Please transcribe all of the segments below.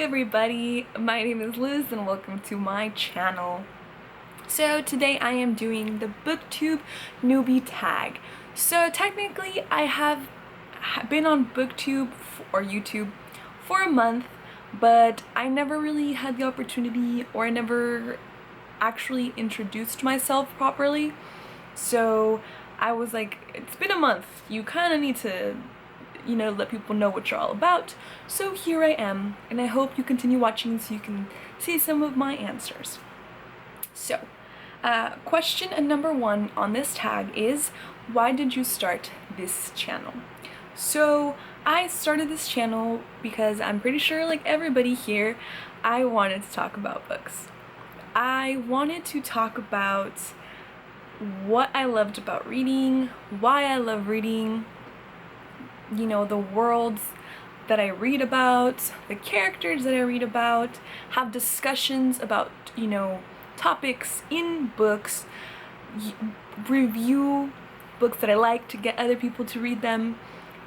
everybody, my name is Liz and welcome to my channel. So today I am doing the Booktube Newbie Tag. So technically I have been on Booktube or YouTube for a month, but I never really had the opportunity, or I never actually introduced myself properly. So I was like, it's been a month, you kind of need to let people know what you're all about. So here I am, and I hope you continue watching so you can see some of my answers. So, question number 1 on this tag is, why did you start this channel? So, I started this channel because I'm pretty sure, like everybody here, I wanted to talk about books. I wanted to talk about what I loved about reading, why I love reading, the worlds that I read about, the characters that I read about, have discussions about, topics in books, review books that I like to get other people to read them,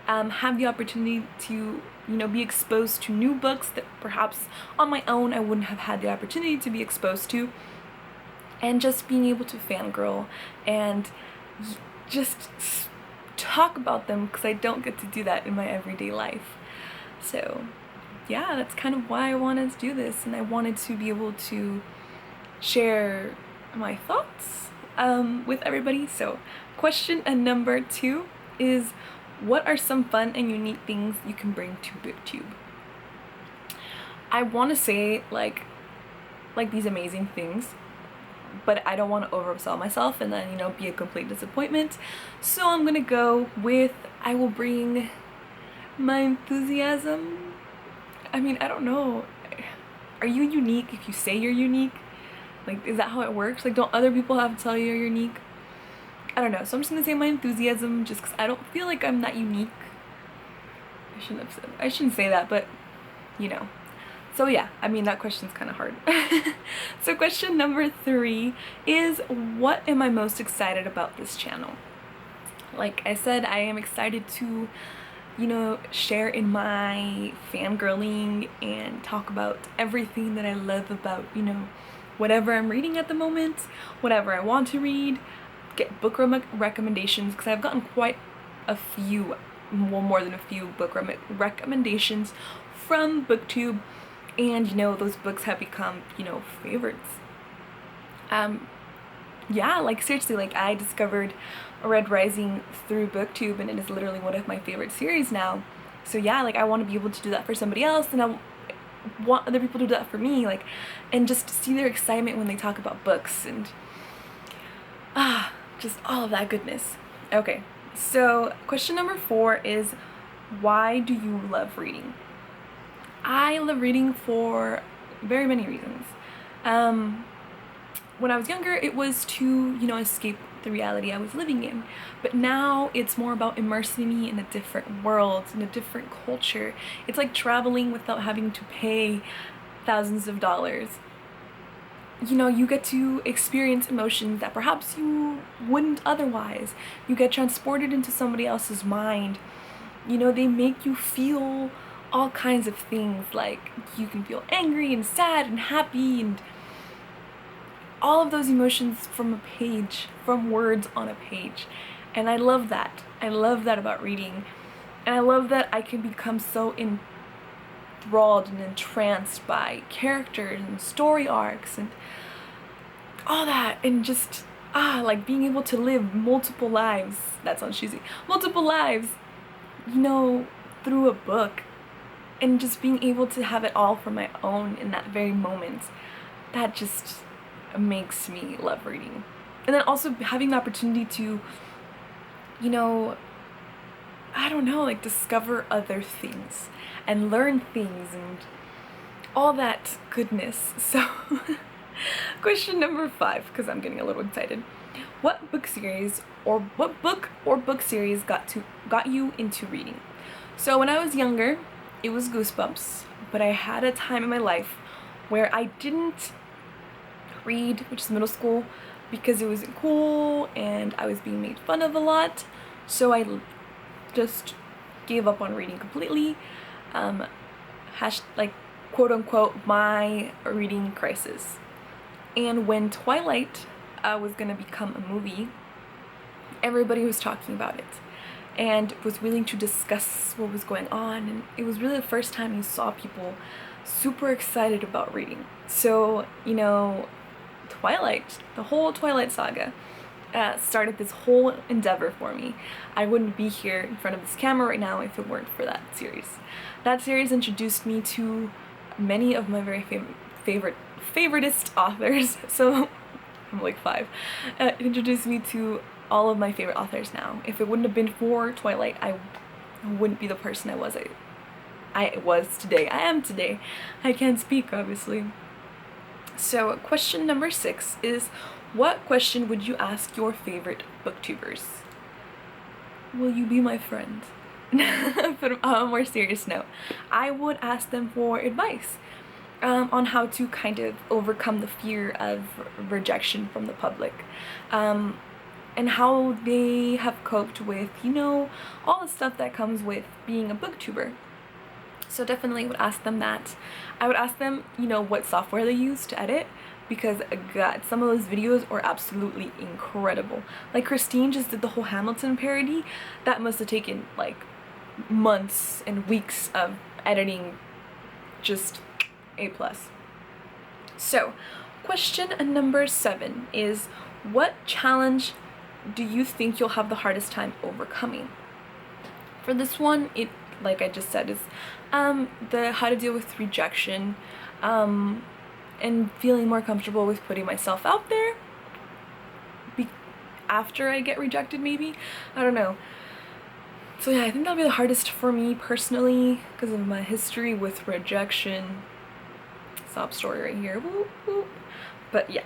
have the opportunity to, be exposed to new books that perhaps on my own I wouldn't have had the opportunity to be exposed to, and just being able to fangirl and just talk about them, because I don't get to do that in my everyday life. So yeah, that's kind of why I wanted to do this, and I wanted to be able to share my thoughts with everybody. So question number 2 is, what are some fun and unique things you can bring to Booktube? I want to say like these amazing things, but I don't want to oversell myself and then, be a complete disappointment. So I'm gonna go with, I will bring my enthusiasm. I mean, I don't know. Are you unique if you say you're unique? Like, is that how it works? Like, don't other people have to tell you you're unique? I don't know. So I'm just gonna say my enthusiasm, just because I don't feel like I'm that unique. I shouldn't say that, but So yeah, I mean, that question's kind of hard. So question number 3 is, what am I most excited about this channel? Like I said, I am excited to, share in my fangirling and talk about everything that I love about, whatever I'm reading at the moment, whatever I want to read, get book recommendations, because I've gotten quite a few, well, more than a few book recommendations from Booktube. And those books have become, favorites. Yeah, like seriously, like I discovered Red Rising through Booktube, and it is literally one of my favorite series now. So yeah, like I want to be able to do that for somebody else, and I want other people to do that for me, like, and just see their excitement when they talk about books, and just all of that goodness. Okay, so question number 4 is, why do you love reading? I love reading for very many reasons. When I was younger, it was to, escape the reality I was living in. But now it's more about immersing me in a different world, in a different culture. It's like traveling without having to pay thousands of dollars. You get to experience emotions that perhaps you wouldn't otherwise. You get transported into somebody else's mind. They make you feel all kinds of things, like you can feel angry and sad and happy and all of those emotions from a page, from words on a page. And I love that. I love that about reading. And I love that I can become so enthralled and entranced by characters and story arcs and all that, and just like being able to live multiple lives, that sounds cheesy, multiple lives, through a book. And just being able to have it all for my own in that very moment, that just makes me love reading. And then also having the opportunity to, I don't know, like discover other things and learn things and all that goodness. So question number 5, because I'm getting a little excited. What book or book series got you into reading? So when I was younger, it was Goosebumps, but I had a time in my life where I didn't read, which is middle school, because it wasn't cool and I was being made fun of a lot. So I just gave up on reading completely. quote unquote my reading crisis. And when Twilight was gonna become a movie, everybody was talking about it and was willing to discuss what was going on, and it was really the first time you saw people super excited about reading. So, you know, Twilight, the whole Twilight saga, started this whole endeavor for me. I wouldn't be here in front of this camera right now if it weren't for that series. That series introduced me to many of my very favoritist authors. So I'm like 5. It introduced me to all of my favorite authors now. If it wouldn't have been for Twilight, I wouldn't be the person I was today. I am today. I can't speak, obviously. So question number 6 is, what question would you ask your favorite booktubers? Will you be my friend? But on a more serious note, I would ask them for advice on how to kind of overcome the fear of rejection from the public, and how they have coped with, you know, all the stuff that comes with being a booktuber. So definitely would ask them that. I would ask them, you know, what software they use to edit, because God, some of those videos are absolutely incredible. Like Christine just did the whole Hamilton parody. That must have taken like months and weeks of editing, just A+. So question number 7 is, what challenge do you think you'll have the hardest time overcoming? For this one, it, like I just said, is the how to deal with rejection, and feeling more comfortable with putting myself out there after I get rejected, maybe. I don't know. So yeah, I think that'll be the hardest for me personally because of my history with rejection. Sob story right here. Whoop, whoop. But yeah.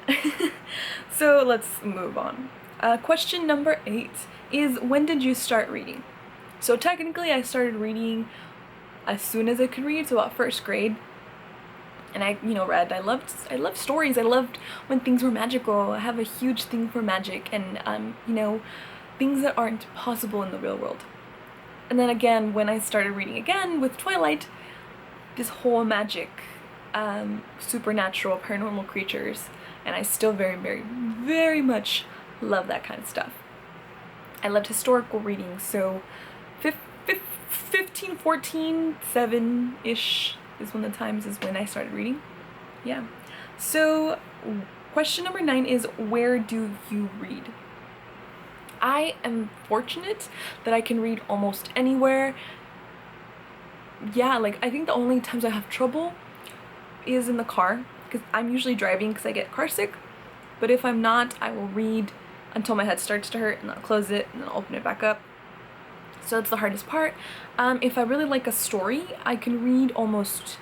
So let's move on. Question number 8 is, when did you start reading? So technically I started reading as soon as I could read, so about 1st grade. And I, you know, read. I loved stories. I loved when things were magical. I have a huge thing for magic and, you know, things that aren't possible in the real world. And then again, when I started reading again with Twilight, this whole magic, supernatural, paranormal creatures, and I still very much love that kind of stuff. I loved historical reading, so 15, 14, 7-ish is when I started reading. Yeah. So question number 9 is, where do you read? I am fortunate that I can read almost anywhere. Yeah, like I think the only times I have trouble is in the car, because I'm usually driving because I get car sick. But if I'm not, I will read until my head starts to hurt, and then I'll close it and then I'll open it back up. So that's the hardest part. If I really like a story, I can read almost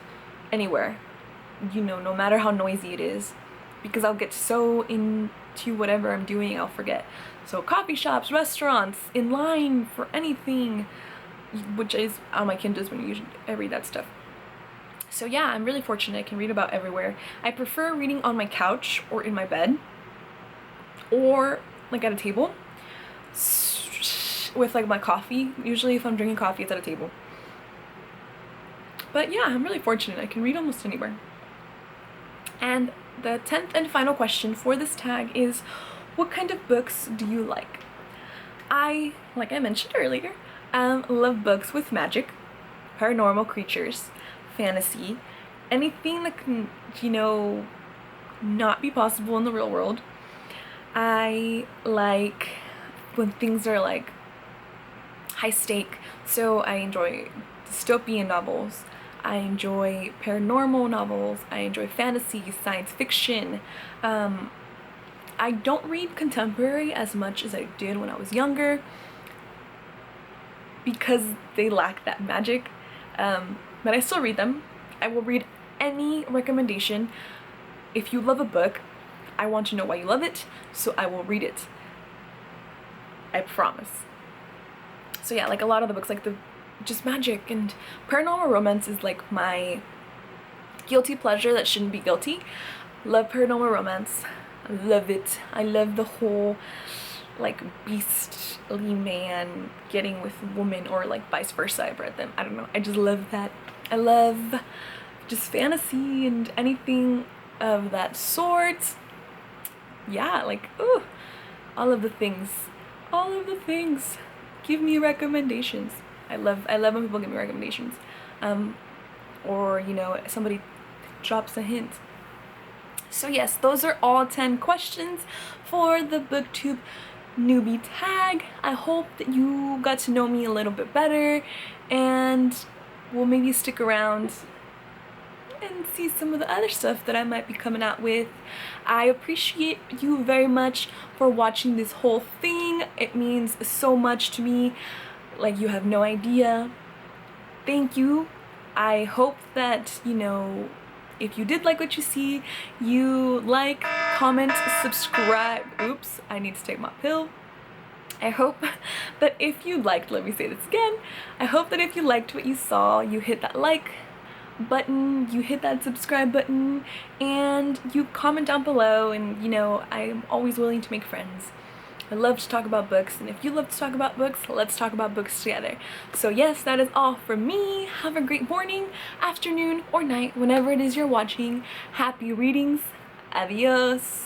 anywhere, you know, no matter how noisy it is, because I'll get so into whatever I'm doing, I'll forget. So coffee shops, restaurants, in line for anything, which is how my kid does when I read that stuff. So yeah, I'm really fortunate I can read about everywhere. I prefer reading on my couch or in my bed, or like at a table with like my coffee. Usually if I'm drinking coffee, it's at a table. But yeah, I'm really fortunate. I can read almost anywhere. And the 10th and final question for this tag is, what kind of books do you like? Like I mentioned earlier, love books with magic, paranormal creatures, fantasy, anything that can, you know, not be possible in the real world. I like when things are like high stake, so I enjoy dystopian novels, I enjoy paranormal novels, I enjoy fantasy, science fiction. I don't read contemporary as much as I did when I was younger because they lack that magic, but I still read them. I will read any recommendation. If you love a book, I want to know why you love it, so I will read it. I promise. So yeah, like a lot of the books, like just magic and paranormal romance is like my guilty pleasure that shouldn't be guilty. Love paranormal romance. I love it. I love the whole like beastly man getting with woman, or like vice versa. I've read them. I don't know. I just love that. I love just fantasy and anything of that sort. Yeah, like, ooh, all of the things. All of the things. Give me recommendations. I love when people give me recommendations. Or, you know, somebody drops a hint. So yes, those are all 10 questions for the Booktube Newbie Tag. I hope that you got to know me a little bit better and will maybe stick around and see some of the other stuff that I might be coming out with. I appreciate you very much for watching this whole thing. It means so much to me, like you have no idea. Thank you. I hope that, you know, if you did like what you see, you like, comment, subscribe. Oops, I need to take my pill. I hope that if you liked, let me say this again, I hope that if you liked what you saw, you hit that like button, you hit that subscribe button, and you comment down below. And you know, I'm always willing to make friends. I love to talk about books, and if you love to talk about books, let's talk about books together. So yes, that is all from me. Have a great morning, afternoon, or night, whenever it is you're watching. Happy readings. Adios.